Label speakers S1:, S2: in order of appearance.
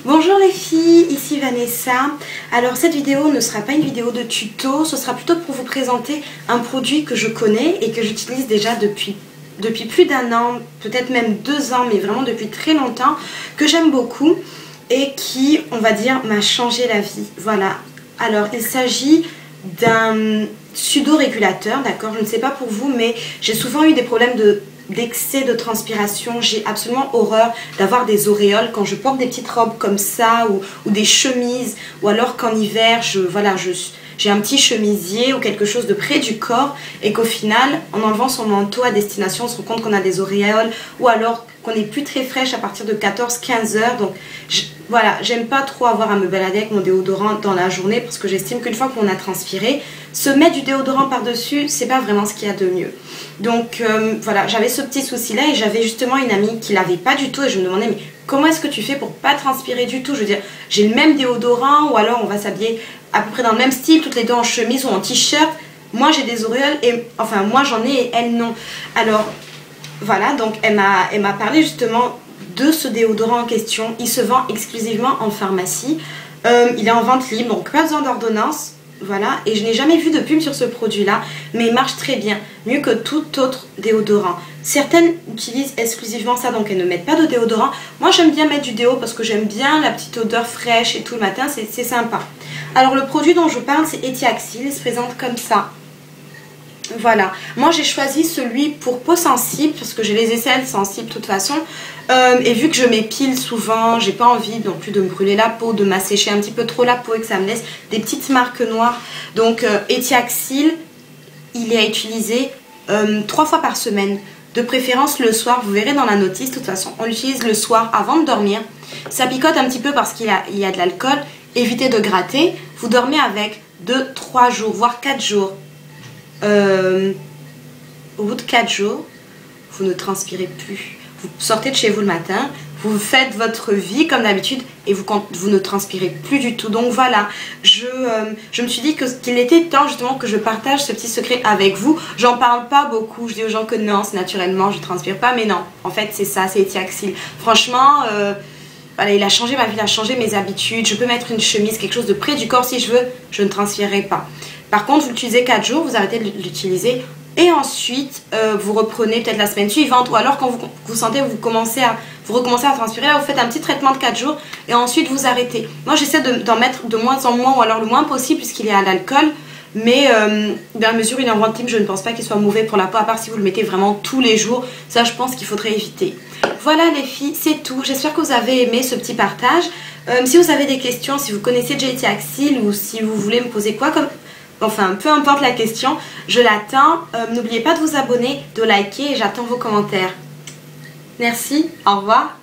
S1: Bonjour les filles, ici Vanessa. Alors cette vidéo ne sera pas une vidéo de tuto, ce sera plutôt pour vous présenter un produit que je connais et que j'utilise déjà depuis plus d'un an, peut-être même 2 ans, mais vraiment depuis très longtemps, que j'aime beaucoup et qui, on va dire, m'a changé la vie. Voilà. Alors il s'agit d'un pseudo-régulateur, d'accord? Je ne sais pas pour vous, mais j'ai souvent eu des problèmes d'excès de transpiration. J'ai absolument horreur d'avoir des auréoles quand je porte des petites robes comme ça ou des chemises, ou alors qu'en hiver j'ai un petit chemisier ou quelque chose de près du corps et qu'au final, en enlevant son manteau à destination, on se rend compte qu'on a des auréoles ou alors qu'on n'est plus très fraîche à partir de 14-15 heures. Donc voilà, j'aime pas trop avoir à me balader avec mon déodorant dans la journée parce que j'estime qu'une fois qu'on a transpiré, se mettre du déodorant par-dessus, c'est pas vraiment ce qu'il y a de mieux. Donc voilà, j'avais ce petit souci là et j'avais justement une amie qui l'avait pas du tout et je me demandais mais comment est-ce que tu fais pour pas transpirer du tout? Je veux dire, j'ai le même déodorant ou alors on va s'habiller à peu près dans le même style, toutes les deux en chemise ou en t-shirt. Moi j'ai des auréoles et enfin moi j'en ai et elle non. Alors voilà, donc elle m'a parlé justement de ce déodorant en question. Il se vend exclusivement en pharmacie. Il est en vente libre, donc pas besoin d'ordonnance. Voilà, et je n'ai jamais vu de pub sur ce produit-là, mais il marche très bien, mieux que tout autre déodorant. Certaines utilisent exclusivement ça, donc elles ne mettent pas de déodorant. Moi, j'aime bien mettre du déo parce que j'aime bien la petite odeur fraîche et tout le matin, c'est sympa. Alors, le produit dont je parle, c'est Etiaxil, il se présente comme ça. Voilà, moi j'ai choisi celui pour peau sensible parce que j'ai les aisselles sensibles de toute façon et vu que je m'épile souvent, j'ai pas envie non plus de me brûler la peau, de m'assécher un petit peu trop la peau et que ça me laisse des petites marques noires. Donc Etiaxil, il est à utiliser 3 fois par semaine, de préférence le soir. Vous verrez dans la notice, de toute façon on l'utilise le soir avant de dormir. Ça picote un petit peu parce qu'il y a de l'alcool, évitez de gratter. Vous dormez avec 2-3 jours, voire 4 jours. Au bout de 4 jours, vous ne transpirez plus. Vous sortez de chez vous le matin, vous faites votre vie comme d'habitude et vous ne transpirez plus du tout. Donc voilà, je me suis dit qu'il était temps justement que je partage ce petit secret avec vous. J'en parle pas beaucoup, je dis aux gens que non, c'est naturellement, je transpire pas, mais non, en fait c'est ça, c'est Etiaxil. Franchement, voilà, il a changé ma vie, il a changé mes habitudes. Je peux mettre une chemise, quelque chose de près du corps si je veux, je ne transpirerai pas. Par contre, vous l'utilisez 4 jours, vous arrêtez de l'utiliser et ensuite vous reprenez peut-être la semaine suivante ou alors quand vous sentez que vous recommencez à transpirer, là vous faites un petit traitement de 4 jours et ensuite vous arrêtez. Moi j'essaie d'en mettre de moins en moins ou alors le moins possible puisqu'il est à l'alcool, mais dans la mesure où il est en vente libre, je ne pense pas qu'il soit mauvais pour la peau à part si vous le mettez vraiment tous les jours. Ça je pense qu'il faudrait éviter. Voilà les filles, c'est tout. J'espère que vous avez aimé ce petit partage. Si vous avez des questions, si vous connaissez déjà Etiaxil ou si vous voulez me poser quoi comme... Enfin, peu importe la question, je l'attends. N'oubliez pas de vous abonner, de liker et j'attends vos commentaires. Merci, au revoir.